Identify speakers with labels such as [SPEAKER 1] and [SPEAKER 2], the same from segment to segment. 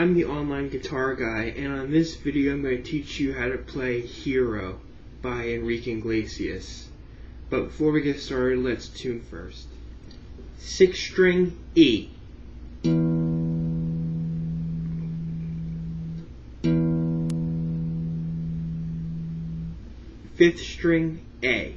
[SPEAKER 1] I'm the Online Guitar Guy, and on this video I'm going to teach you how to play Hero by Enrique Iglesias. But before we get started, let's tune first. 6th string E. 5th string A.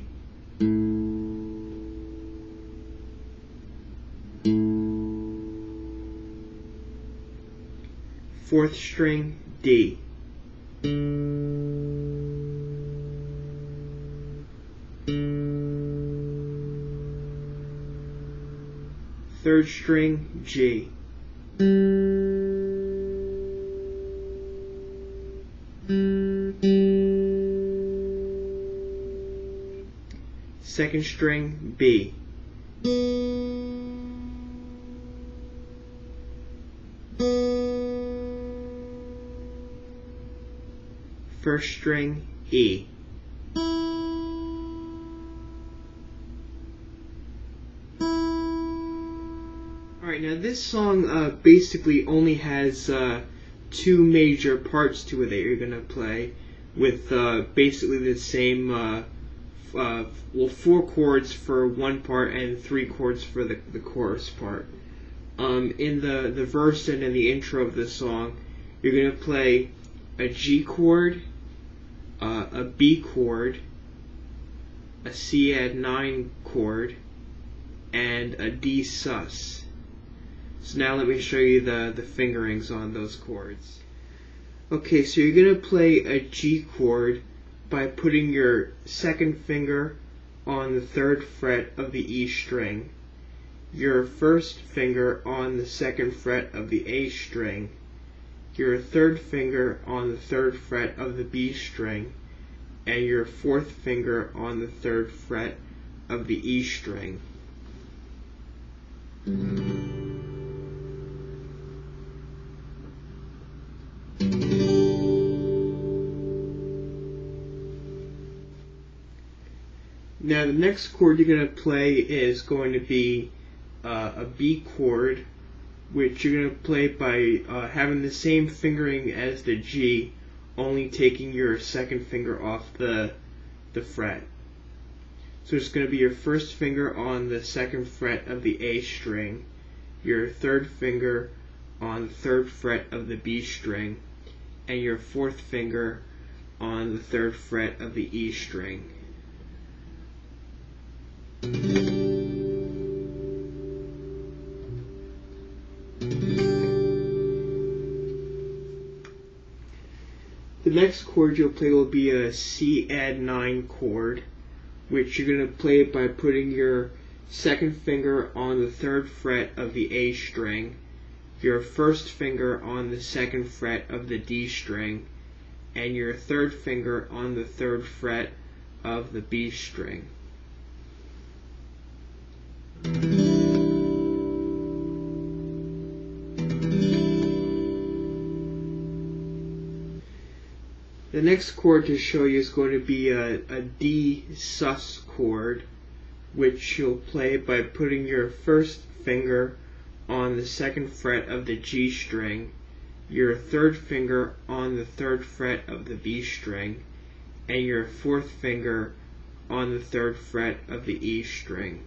[SPEAKER 1] 4th string D. 3rd string G. 2nd string B. 1st string E. Alright, now this song basically only has 2 major parts to it that you're going to play with basically the same 4 chords for one part and 3 chords for the chorus part. In the verse and in the intro of the song, you're going to play a G chord, a B chord, a C add 9 chord, and a D sus. So now let me show you the fingerings on those chords. Okay, so you're going to play a G chord by putting your 2nd finger on the 3rd fret of the E string, your 1st finger on the 2nd fret of the A string, your 3rd finger on the 3rd fret of the B string, and your 4th finger on the 3rd fret of the E string. Now the next chord you're going to play is going to be a B chord, which you're going to play by having the same fingering as the G, only taking your 2nd finger off the fret. So it's going to be your 1st finger on the 2nd fret of the A string, your 3rd finger on the 3rd fret of the B string, and your 4th finger on the 3rd fret of the E string. The next chord you'll play will be a C add 9 chord, which you're going to play by putting your 2nd finger on the 3rd fret of the A string, your 1st finger on the 2nd fret of the D string, and your 3rd finger on the 3rd fret of the B string. The next chord to show you is going to be a D sus chord, which you'll play by putting your 1st finger on the 2nd fret of the G string, your 3rd finger on the 3rd fret of the B string, and your 4th finger on the 3rd fret of the E string.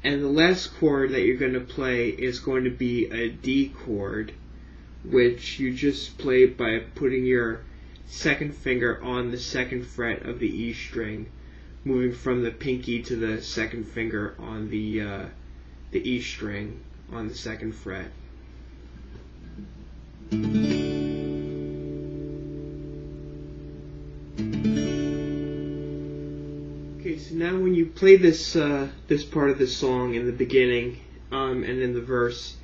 [SPEAKER 1] And the last chord that you're going to play is going to be a D chord, which you just play by putting your 2nd finger on the 2nd fret of the E string, moving from the pinky to the 2nd finger on the E string on the 2nd fret. Okay, so now when you play this part of the song in the beginning and in the verse,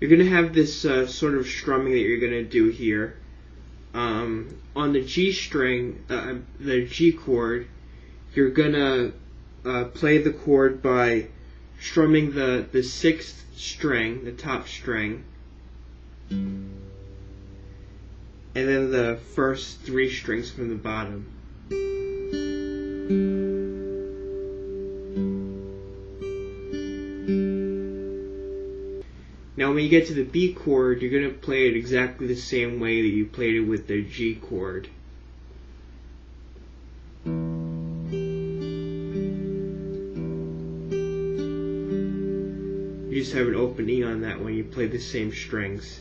[SPEAKER 1] you're going to have this sort of strumming that you're going to do here. On the G string, the G chord, you're going to play the chord by strumming the 6th string, the top string, and then the first 3 strings from the bottom. Now when you get to the B chord, you're going to play it exactly the same way that you played it with the G chord. You just have an open E on that one, you play the same strings.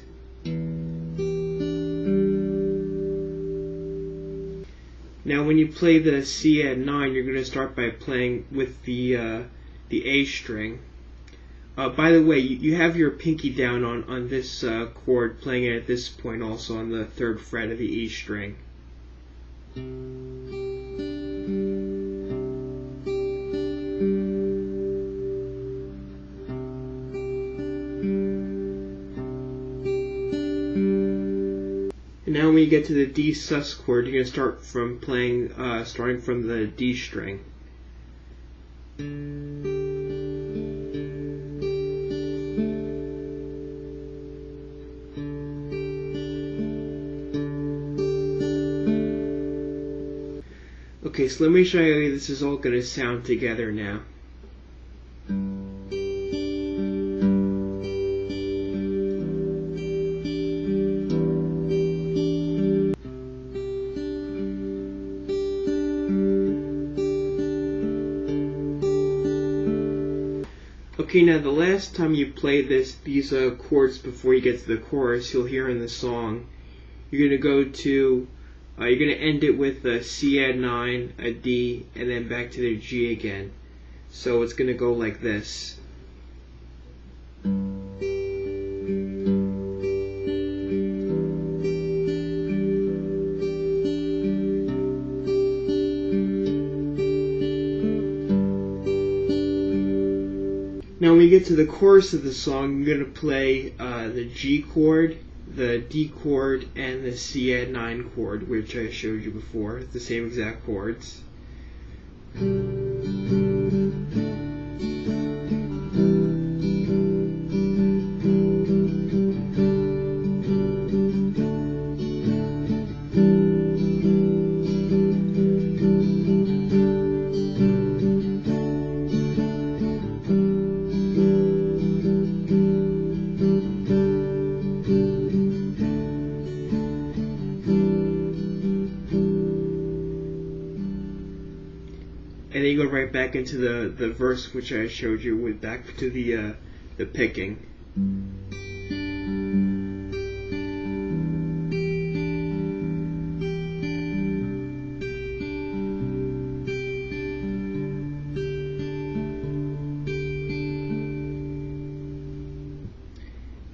[SPEAKER 1] Now when you play the C at 9, you're going to start by playing with the A string. By the way, you have your pinky down on this chord, playing it at this point also on the 3rd fret of the E string. And now when you get to the D sus chord, you're going to start from playing, starting from the D string. Okay, so let me show you how this is all going to sound together now. Okay, now the last time you play these chords before you get to the chorus, you'll hear in the song, you're going to go to you're going to end it with a C add 9, a D, and then back to the G again. So it's going to go like this. Now when you get to the chorus of the song, you're going to play the G chord, the D chord, and the C add 9 chord, which I showed you before. It's the same exact chords. And then you go right back into the verse which I showed you, with back to the picking.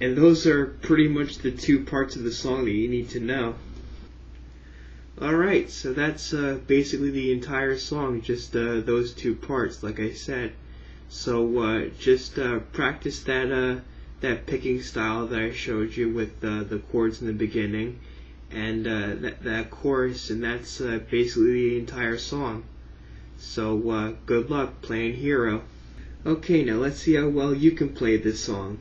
[SPEAKER 1] And those are pretty much the 2 parts of the song that you need to know. Alright, so that's basically the entire song, just those 2 parts, like I said. So just practice that picking style that I showed you with the chords in the beginning, and that chorus, and that's basically the entire song. So good luck playing Hero. Okay, now let's see how well you can play this song.